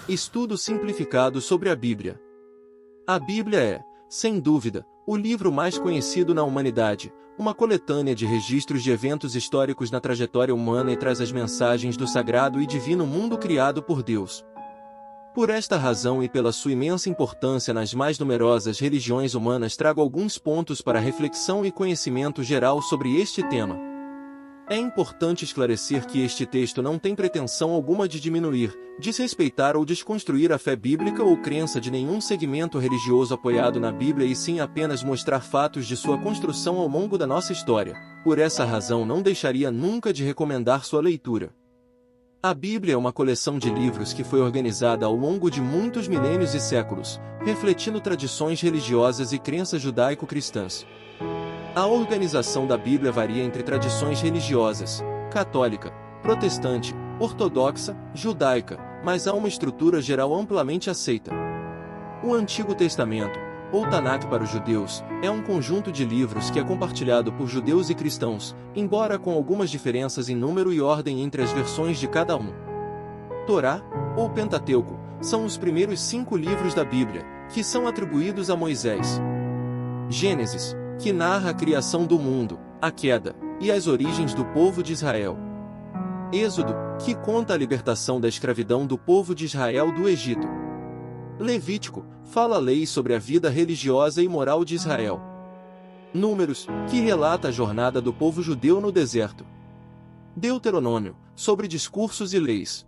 Estudo simplificado sobre a Bíblia. A Bíblia é, sem dúvida, o livro mais conhecido na humanidade, uma coletânea de registros de eventos históricos na trajetória humana e traz as mensagens do sagrado e divino mundo criado por Deus. Por esta razão e pela sua imensa importância nas mais numerosas religiões humanas, trago alguns pontos para reflexão e conhecimento geral sobre este tema. É importante esclarecer que este texto não tem pretensão alguma de diminuir, desrespeitar ou desconstruir a fé bíblica ou crença de nenhum segmento religioso apoiado na Bíblia, e sim apenas mostrar fatos de sua construção ao longo da nossa história. Por essa razão não deixaria nunca de recomendar sua leitura. A Bíblia é uma coleção de livros que foi organizada ao longo de muitos milênios e séculos, refletindo tradições religiosas e crenças judaico-cristãs. A organização da Bíblia varia entre tradições religiosas, católica, protestante, ortodoxa, judaica, mas há uma estrutura geral amplamente aceita. O Antigo Testamento, ou Tanakh para os judeus, é um conjunto de livros que é compartilhado por judeus e cristãos, embora com algumas diferenças em número e ordem entre as versões de cada um. Torá, ou Pentateuco, são os primeiros 5 livros da Bíblia, que são atribuídos a Moisés. Gênesis, que narra a criação do mundo, a queda, e as origens do povo de Israel. Êxodo, que conta a libertação da escravidão do povo de Israel do Egito. Levítico, fala leis sobre a vida religiosa e moral de Israel. Números, que relata a jornada do povo judeu no deserto. Deuteronômio, sobre discursos e leis.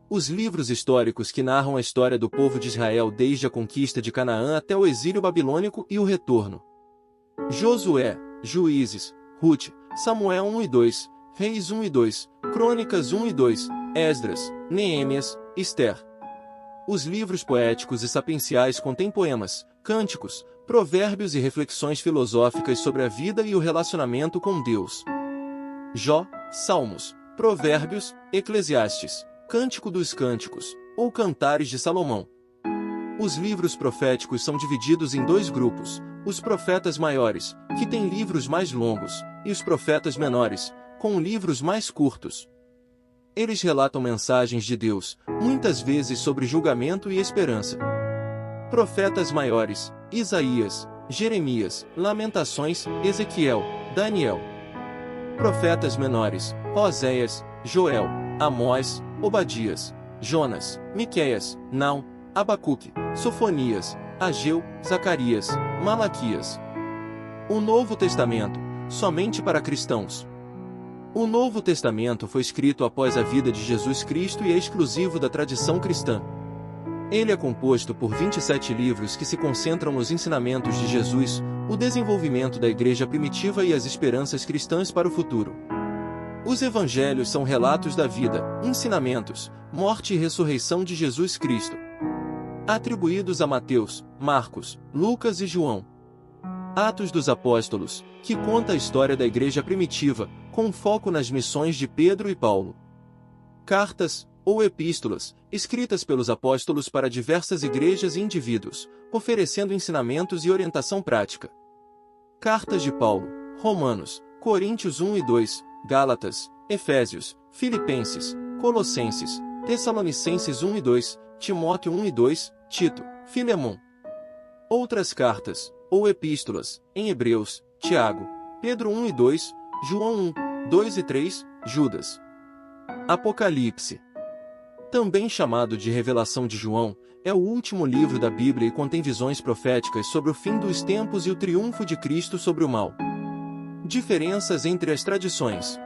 Os livros históricos que narram a história do povo de Israel desde a conquista de Canaã até o exílio babilônico e o retorno. Josué, Juízes, Rute, Samuel 1 e 2, Reis 1 e 2, Crônicas 1 e 2, Esdras, Neemias, Ester. Os livros poéticos e sapienciais contêm poemas, cânticos, provérbios e reflexões filosóficas sobre a vida e o relacionamento com Deus. Jó, Salmos, Provérbios, Eclesiastes, Cântico dos Cânticos, ou Cantares de Salomão. Os livros proféticos são divididos em 2 grupos: os profetas maiores, que têm livros mais longos, e os profetas menores, com livros mais curtos. Eles relatam mensagens de Deus, muitas vezes sobre julgamento e esperança. Profetas maiores: Isaías, Jeremias, Lamentações, Ezequiel, Daniel. Profetas menores: Oséias, Joel, Amós, Obadias, Jonas, Miqueias, Naum, Abacuque, Sofonias, Ageu, Zacarias, Malaquias. O Novo Testamento, somente para cristãos. O Novo Testamento foi escrito após a vida de Jesus Cristo e é exclusivo da tradição cristã. Ele é composto por 27 livros que se concentram nos ensinamentos de Jesus, o desenvolvimento da igreja primitiva e as esperanças cristãs para o futuro. Os evangelhos são relatos da vida, ensinamentos, morte e ressurreição de Jesus Cristo, atribuídos a Mateus, Marcos, Lucas e João. Atos dos Apóstolos, que conta a história da igreja primitiva, com foco nas missões de Pedro e Paulo. Cartas, ou epístolas, escritas pelos apóstolos para diversas igrejas e indivíduos, oferecendo ensinamentos e orientação prática. Cartas de Paulo, Romanos, Coríntios 1 e 2, Gálatas, Efésios, Filipenses, Colossenses, Tessalonicenses 1 e 2, Timóteo 1 e 2, Tito, Filemon. Outras cartas, ou epístolas, em Hebreus, Tiago, Pedro 1 e 2, João 1, 2 e 3, Judas. Apocalipse, também chamado de Revelação de João, é o último livro da Bíblia e contém visões proféticas sobre o fim dos tempos e o triunfo de Cristo sobre o mal. Diferenças entre as tradições.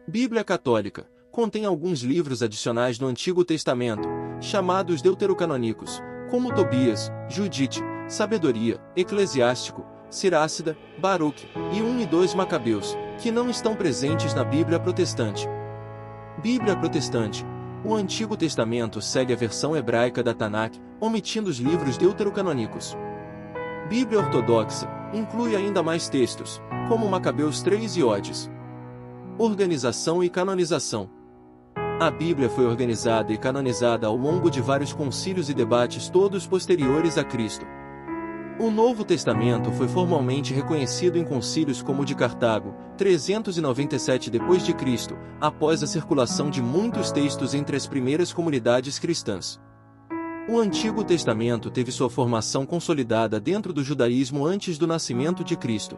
Bíblia Católica contém alguns livros adicionais do Antigo Testamento, chamados deuterocanônicos, como Tobias, Judite, Sabedoria, Eclesiástico, Sirácida, Baruque, e 1 e 2 Macabeus, que não estão presentes na Bíblia Protestante. Bíblia Protestante. O Antigo Testamento segue a versão hebraica da Tanakh, omitindo os livros deuterocanônicos. Bíblia Ortodoxa inclui ainda mais textos, como Macabeus 3 e Odes. Organização e canonização. A Bíblia foi organizada e canonizada ao longo de vários concílios e debates, todos posteriores a Cristo. O Novo Testamento foi formalmente reconhecido em concílios como o de Cartago, 397 d.C., após a circulação de muitos textos entre as primeiras comunidades cristãs. O Antigo Testamento teve sua formação consolidada dentro do judaísmo antes do nascimento de Cristo.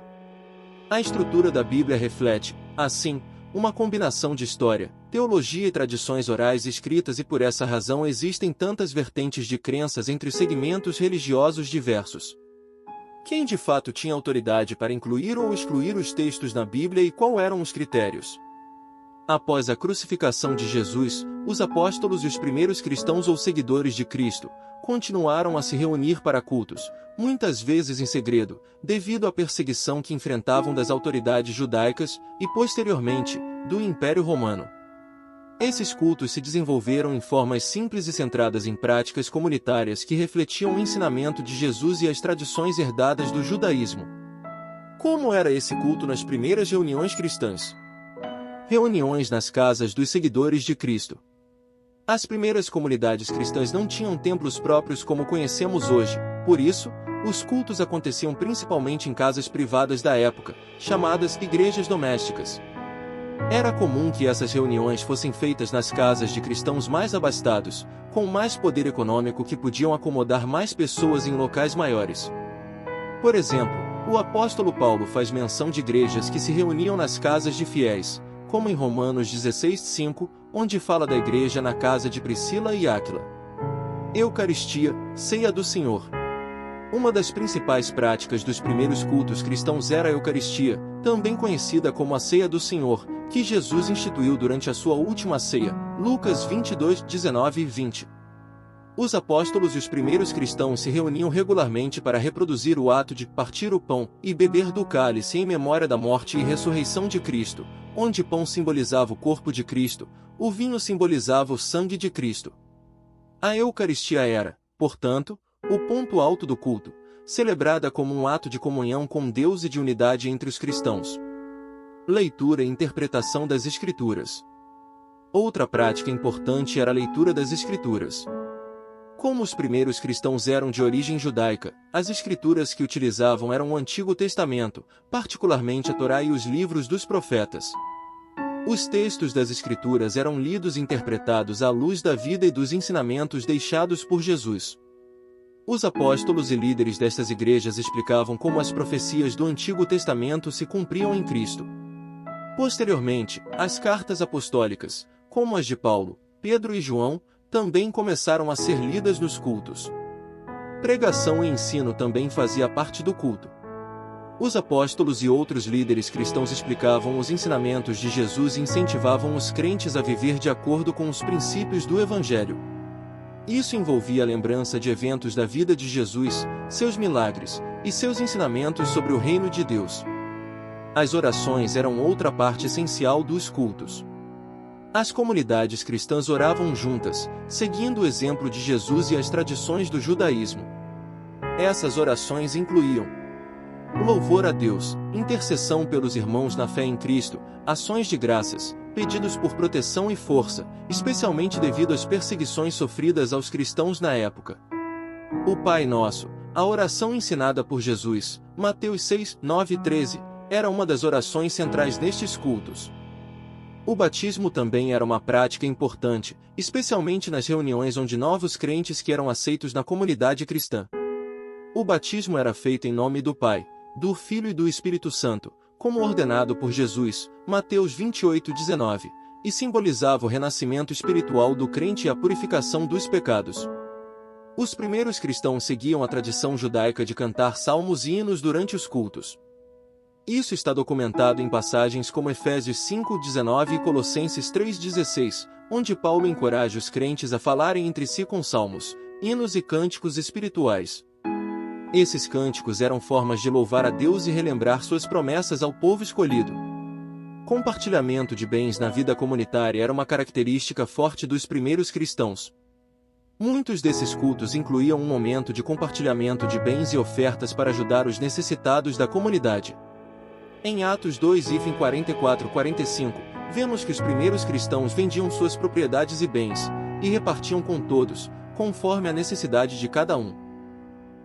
A estrutura da Bíblia reflete, assim, uma combinação de história, teologia e tradições orais escritas, e por essa razão existem tantas vertentes de crenças entre os segmentos religiosos diversos. Quem de fato tinha autoridade para incluir ou excluir os textos na Bíblia e quais eram os critérios? Após a crucificação de Jesus, os apóstolos e os primeiros cristãos ou seguidores de Cristo continuaram a se reunir para cultos, muitas vezes em segredo, devido à perseguição que enfrentavam das autoridades judaicas e, posteriormente, do Império Romano. Esses cultos se desenvolveram em formas simples e centradas em práticas comunitárias que refletiam o ensinamento de Jesus e as tradições herdadas do judaísmo. Como era esse culto nas primeiras reuniões cristãs? Reuniões nas casas dos seguidores de Cristo. As primeiras comunidades cristãs não tinham templos próprios como conhecemos hoje, por isso, os cultos aconteciam principalmente em casas privadas da época, chamadas igrejas domésticas. Era comum que essas reuniões fossem feitas nas casas de cristãos mais abastados, com mais poder econômico, que podiam acomodar mais pessoas em locais maiores. Por exemplo, o apóstolo Paulo faz menção de igrejas que se reuniam nas casas de fiéis, como em Romanos 16:5, onde fala da igreja na casa de Priscila e Áquila. Eucaristia, ceia do Senhor. Uma das principais práticas dos primeiros cultos cristãos era a Eucaristia, também conhecida como a ceia do Senhor, que Jesus instituiu durante a sua última ceia, Lucas 22:19 e 20. Os apóstolos e os primeiros cristãos se reuniam regularmente para reproduzir o ato de partir o pão e beber do cálice em memória da morte e ressurreição de Cristo, onde o pão simbolizava o corpo de Cristo, o vinho simbolizava o sangue de Cristo. A Eucaristia era, portanto, o ponto alto do culto, celebrada como um ato de comunhão com Deus e de unidade entre os cristãos. Leitura e interpretação das Escrituras. Outra prática importante era a leitura das Escrituras. Como os primeiros cristãos eram de origem judaica, as escrituras que utilizavam eram o Antigo Testamento, particularmente a Torá e os livros dos profetas. Os textos das Escrituras eram lidos e interpretados à luz da vida e dos ensinamentos deixados por Jesus. Os apóstolos e líderes destas igrejas explicavam como as profecias do Antigo Testamento se cumpriam em Cristo. Posteriormente, as cartas apostólicas, como as de Paulo, Pedro e João, também começaram a ser lidas nos cultos. Pregação e ensino também fazia parte do culto. Os apóstolos e outros líderes cristãos explicavam os ensinamentos de Jesus e incentivavam os crentes a viver de acordo com os princípios do Evangelho. Isso envolvia a lembrança de eventos da vida de Jesus, seus milagres, e seus ensinamentos sobre o reino de Deus. As orações eram outra parte essencial dos cultos. As comunidades cristãs oravam juntas, seguindo o exemplo de Jesus e as tradições do judaísmo. Essas orações incluíam louvor a Deus, intercessão pelos irmãos na fé em Cristo, ações de graças, pedidos por proteção e força, especialmente devido às perseguições sofridas aos cristãos na época. O Pai Nosso, a oração ensinada por Jesus, Mateus 6, 9 e 13, era uma das orações centrais nestes cultos. O batismo também era uma prática importante, especialmente nas reuniões onde novos crentes que eram aceitos na comunidade cristã. O batismo era feito em nome do Pai, do Filho e do Espírito Santo, como ordenado por Jesus, Mateus 28:19, e simbolizava o renascimento espiritual do crente e a purificação dos pecados. Os primeiros cristãos seguiam a tradição judaica de cantar salmos e hinos durante os cultos. Isso está documentado em passagens como Efésios 5:19 e Colossenses 3:16, onde Paulo encoraja os crentes a falarem entre si com salmos, hinos e cânticos espirituais. Esses cânticos eram formas de louvar a Deus e relembrar suas promessas ao povo escolhido. Compartilhamento de bens na vida comunitária era uma característica forte dos primeiros cristãos. Muitos desses cultos incluíam um momento de compartilhamento de bens e ofertas para ajudar os necessitados da comunidade. Em Atos 2, 44-45, vemos que os primeiros cristãos vendiam suas propriedades e bens, e repartiam com todos, conforme a necessidade de cada um.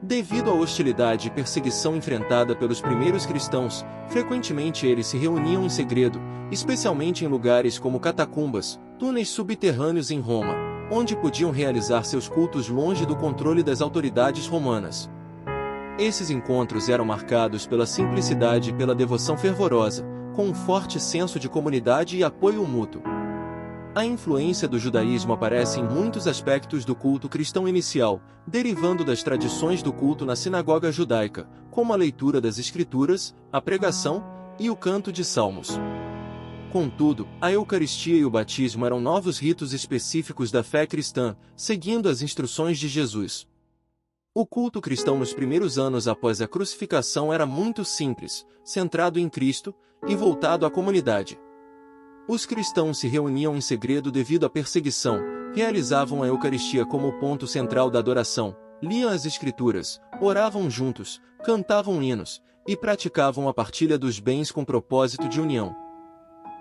Devido à hostilidade e perseguição enfrentada pelos primeiros cristãos, frequentemente eles se reuniam em segredo, especialmente em lugares como catacumbas, túneis subterrâneos em Roma, onde podiam realizar seus cultos longe do controle das autoridades romanas. Esses encontros eram marcados pela simplicidade e pela devoção fervorosa, com um forte senso de comunidade e apoio mútuo. A influência do judaísmo aparece em muitos aspectos do culto cristão inicial, derivando das tradições do culto na sinagoga judaica, como a leitura das Escrituras, a pregação e o canto de salmos. Contudo, a Eucaristia e o batismo eram novos ritos específicos da fé cristã, seguindo as instruções de Jesus. O culto cristão nos primeiros anos após a crucificação era muito simples, centrado em Cristo e voltado à comunidade. Os cristãos se reuniam em segredo devido à perseguição, realizavam a Eucaristia como o ponto central da adoração, liam as Escrituras, oravam juntos, cantavam hinos e praticavam a partilha dos bens com propósito de união.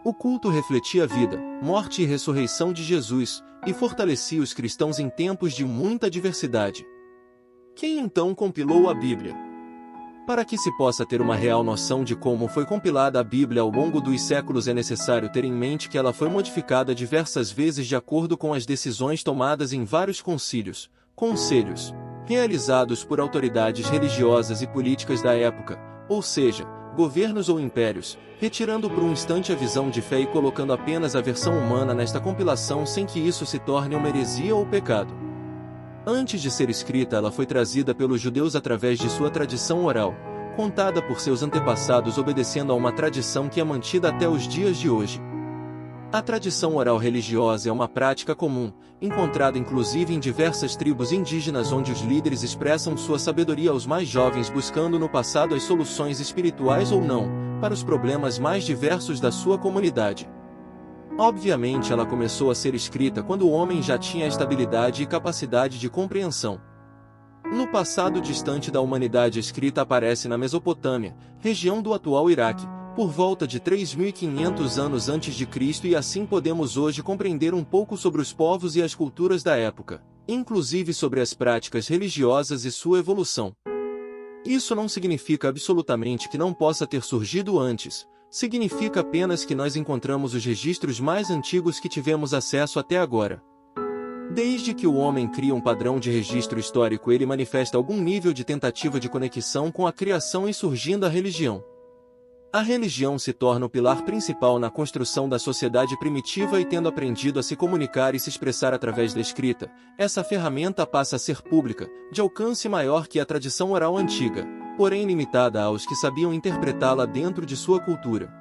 O culto refletia a vida, morte e ressurreição de Jesus e fortalecia os cristãos em tempos de muita diversidade. Quem então compilou a Bíblia? Para que se possa ter uma real noção de como foi compilada a Bíblia ao longo dos séculos, é necessário ter em mente que ela foi modificada diversas vezes de acordo com as decisões tomadas em vários concílios, conselhos, realizados por autoridades religiosas e políticas da época, ou seja, governos ou impérios, retirando por um instante a visão de fé e colocando apenas a versão humana nesta compilação sem que isso se torne uma heresia ou pecado. Antes de ser escrita, ela foi trazida pelos judeus através de sua tradição oral, contada por seus antepassados obedecendo a uma tradição que é mantida até os dias de hoje. A tradição oral religiosa é uma prática comum, encontrada inclusive em diversas tribos indígenas onde os líderes expressam sua sabedoria aos mais jovens buscando no passado as soluções espirituais ou não, para os problemas mais diversos da sua comunidade. Obviamente ela começou a ser escrita quando o homem já tinha a estabilidade e capacidade de compreensão. No passado distante da humanidade, a escrita aparece na Mesopotâmia, região do atual Iraque, por volta de 3.500 anos antes de Cristo, e assim podemos hoje compreender um pouco sobre os povos e as culturas da época, inclusive sobre as práticas religiosas e sua evolução. Isso não significa absolutamente que não possa ter surgido antes. Significa apenas que nós encontramos os registros mais antigos que tivemos acesso até agora. Desde que o homem cria um padrão de registro histórico, ele manifesta algum nível de tentativa de conexão com a criação e surgindo a religião. A religião se torna o pilar principal na construção da sociedade primitiva e, tendo aprendido a se comunicar e se expressar através da escrita, essa ferramenta passa a ser pública, de alcance maior que a tradição oral antiga, porém limitada aos que sabiam interpretá-la dentro de sua cultura.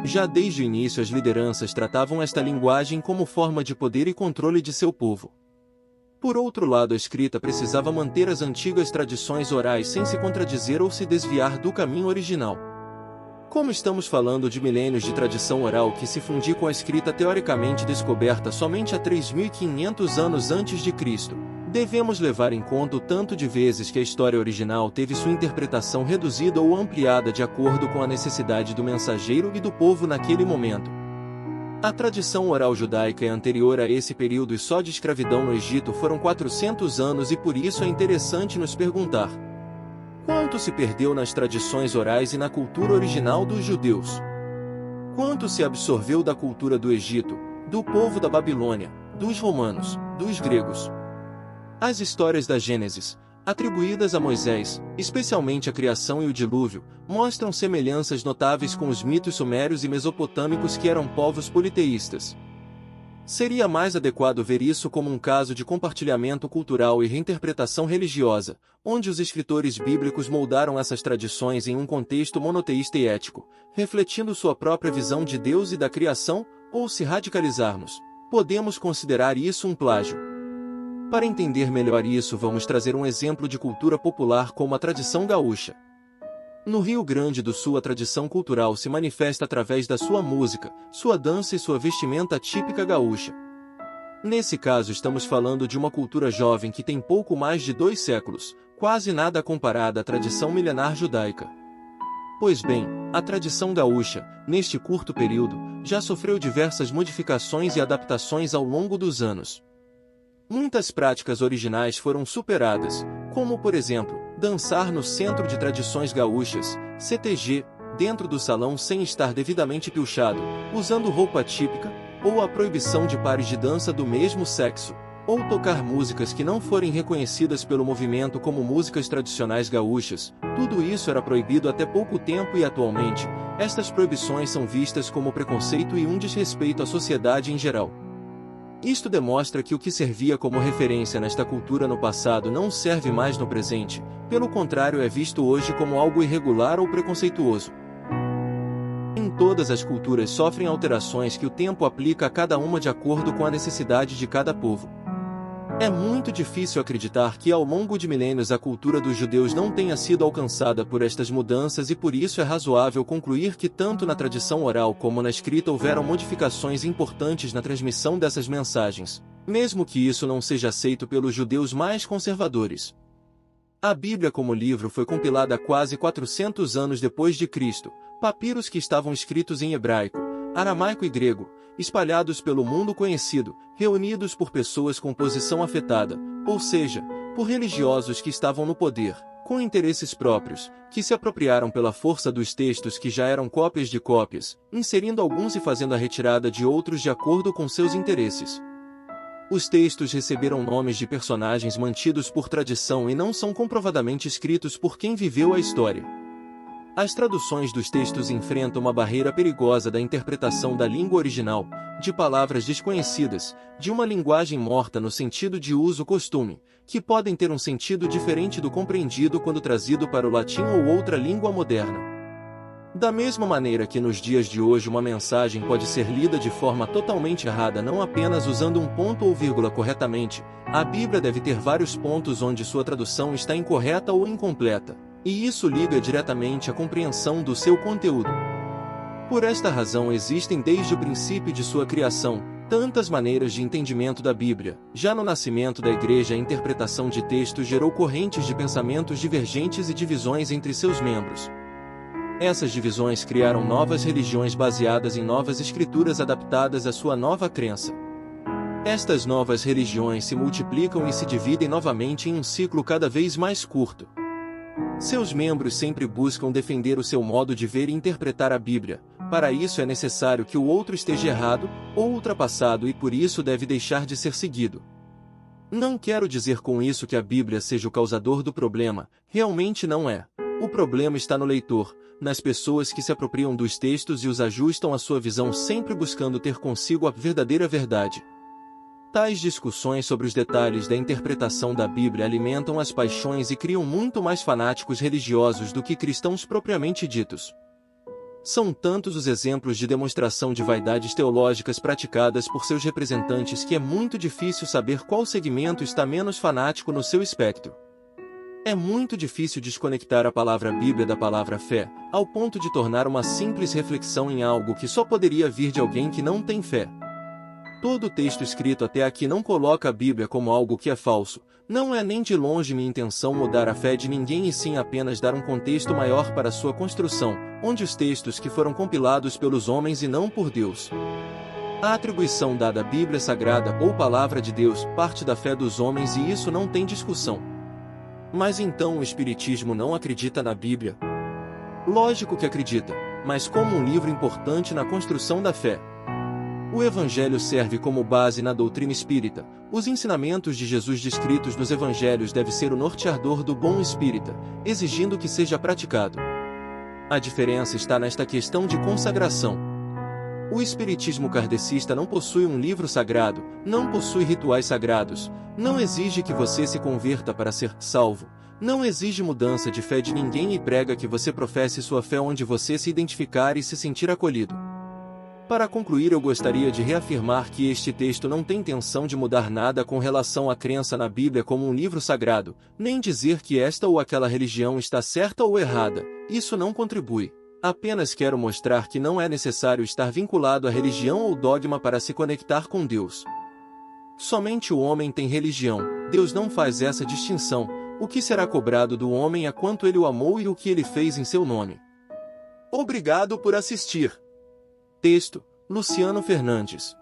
Já desde o início, as lideranças tratavam esta linguagem como forma de poder e controle de seu povo. Por outro lado, a escrita precisava manter as antigas tradições orais sem se contradizer ou se desviar do caminho original. Como estamos falando de milênios de tradição oral que se fundiu com a escrita teoricamente descoberta somente há 3.500 anos antes de Cristo, devemos levar em conta o tanto de vezes que a história original teve sua interpretação reduzida ou ampliada de acordo com a necessidade do mensageiro e do povo naquele momento. A tradição oral judaica é anterior a esse período e só de escravidão no Egito foram 400 anos, e por isso é interessante nos perguntar: quanto se perdeu nas tradições orais e na cultura original dos judeus? Quanto se absorveu da cultura do Egito, do povo da Babilônia, dos romanos, dos gregos? As histórias da Gênesis, atribuídas a Moisés, especialmente a criação e o dilúvio, mostram semelhanças notáveis com os mitos sumérios e mesopotâmicos, que eram povos politeístas. Seria mais adequado ver isso como um caso de compartilhamento cultural e reinterpretação religiosa, onde os escritores bíblicos moldaram essas tradições em um contexto monoteísta e ético, refletindo sua própria visão de Deus e da criação, ou, se radicalizarmos, podemos considerar isso um plágio. Para entender melhor isso, vamos trazer um exemplo de cultura popular como a tradição gaúcha. No Rio Grande do Sul, a tradição cultural se manifesta através da sua música, sua dança e sua vestimenta típica gaúcha. Nesse caso, estamos falando de uma cultura jovem que tem pouco mais de 2 séculos, quase nada comparada à tradição milenar judaica. Pois bem, a tradição gaúcha, neste curto período, já sofreu diversas modificações e adaptações ao longo dos anos. Muitas práticas originais foram superadas, como por exemplo, dançar no Centro de Tradições Gaúchas, CTG, dentro do salão sem estar devidamente pilchado, usando roupa típica, ou a proibição de pares de dança do mesmo sexo, ou tocar músicas que não forem reconhecidas pelo movimento como músicas tradicionais gaúchas. Tudo isso era proibido até pouco tempo e atualmente, estas proibições são vistas como preconceito e um desrespeito à sociedade em geral. Isto demonstra que o que servia como referência nesta cultura no passado não serve mais no presente, pelo contrário é visto hoje como algo irregular ou preconceituoso. Em todas as culturas sofrem alterações que o tempo aplica a cada uma de acordo com a necessidade de cada povo. É muito difícil acreditar que ao longo de milênios a cultura dos judeus não tenha sido alcançada por estas mudanças e por isso é razoável concluir que tanto na tradição oral como na escrita houveram modificações importantes na transmissão dessas mensagens, mesmo que isso não seja aceito pelos judeus mais conservadores. A Bíblia como livro foi compilada quase 400 anos depois de Cristo, papiros que estavam escritos em hebraico, aramaico e grego, espalhados pelo mundo conhecido, reunidos por pessoas com posição afetada, ou seja, por religiosos que estavam no poder, com interesses próprios, que se apropriaram pela força dos textos que já eram cópias de cópias, inserindo alguns e fazendo a retirada de outros de acordo com seus interesses. Os textos receberam nomes de personagens mantidos por tradição e não são comprovadamente escritos por quem viveu a história. As traduções dos textos enfrentam uma barreira perigosa da interpretação da língua original, de palavras desconhecidas, de uma linguagem morta no sentido de uso-costume, que podem ter um sentido diferente do compreendido quando trazido para o latim ou outra língua moderna. Da mesma maneira que nos dias de hoje uma mensagem pode ser lida de forma totalmente errada não apenas usando um ponto ou vírgula corretamente, a Bíblia deve ter vários pontos onde sua tradução está incorreta ou incompleta. E isso liga diretamente à compreensão do seu conteúdo. Por esta razão existem desde o princípio de sua criação, tantas maneiras de entendimento da Bíblia. Já no nascimento da Igreja a interpretação de textos gerou correntes de pensamentos divergentes e divisões entre seus membros. Essas divisões criaram novas religiões baseadas em novas escrituras adaptadas à sua nova crença. Estas novas religiões se multiplicam e se dividem novamente em um ciclo cada vez mais curto. Seus membros sempre buscam defender o seu modo de ver e interpretar a Bíblia. Para isso é necessário que o outro esteja errado, ou ultrapassado e por isso deve deixar de ser seguido. Não quero dizer com isso que a Bíblia seja o causador do problema, realmente não é. O problema está no leitor, nas pessoas que se apropriam dos textos e os ajustam à sua visão sempre buscando ter consigo a verdadeira verdade. Tais discussões sobre os detalhes da interpretação da Bíblia alimentam as paixões e criam muito mais fanáticos religiosos do que cristãos propriamente ditos. São tantos os exemplos de demonstração de vaidades teológicas praticadas por seus representantes que é muito difícil saber qual segmento está menos fanático no seu espectro. É muito difícil desconectar a palavra Bíblia da palavra fé, ao ponto de tornar uma simples reflexão em algo que só poderia vir de alguém que não tem fé. Todo o texto escrito até aqui não coloca a Bíblia como algo que é falso. Não é nem de longe minha intenção mudar a fé de ninguém e sim apenas dar um contexto maior para sua construção, onde os textos que foram compilados pelos homens e não por Deus. A atribuição dada à Bíblia Sagrada ou Palavra de Deus parte da fé dos homens e isso não tem discussão. Mas então o Espiritismo não acredita na Bíblia? Lógico que acredita, mas como um livro importante na construção da fé. O Evangelho serve como base na doutrina espírita. Os ensinamentos de Jesus descritos nos Evangelhos devem ser o norteador do bom espírita, exigindo que seja praticado. A diferença está nesta questão de consagração. O espiritismo kardecista não possui um livro sagrado, não possui rituais sagrados, não exige que você se converta para ser salvo, não exige mudança de fé de ninguém e prega que você professe sua fé onde você se identificar e se sentir acolhido. Para concluir, eu gostaria de reafirmar que este texto não tem intenção de mudar nada com relação à crença na Bíblia como um livro sagrado, nem dizer que esta ou aquela religião está certa ou errada, isso não contribui. Apenas quero mostrar que não é necessário estar vinculado à religião ou dogma para se conectar com Deus. Somente o homem tem religião, Deus não faz essa distinção. O que será cobrado do homem é quanto ele o amou e o que ele fez em seu nome. Obrigado por assistir. Texto: Luciano Fernandes.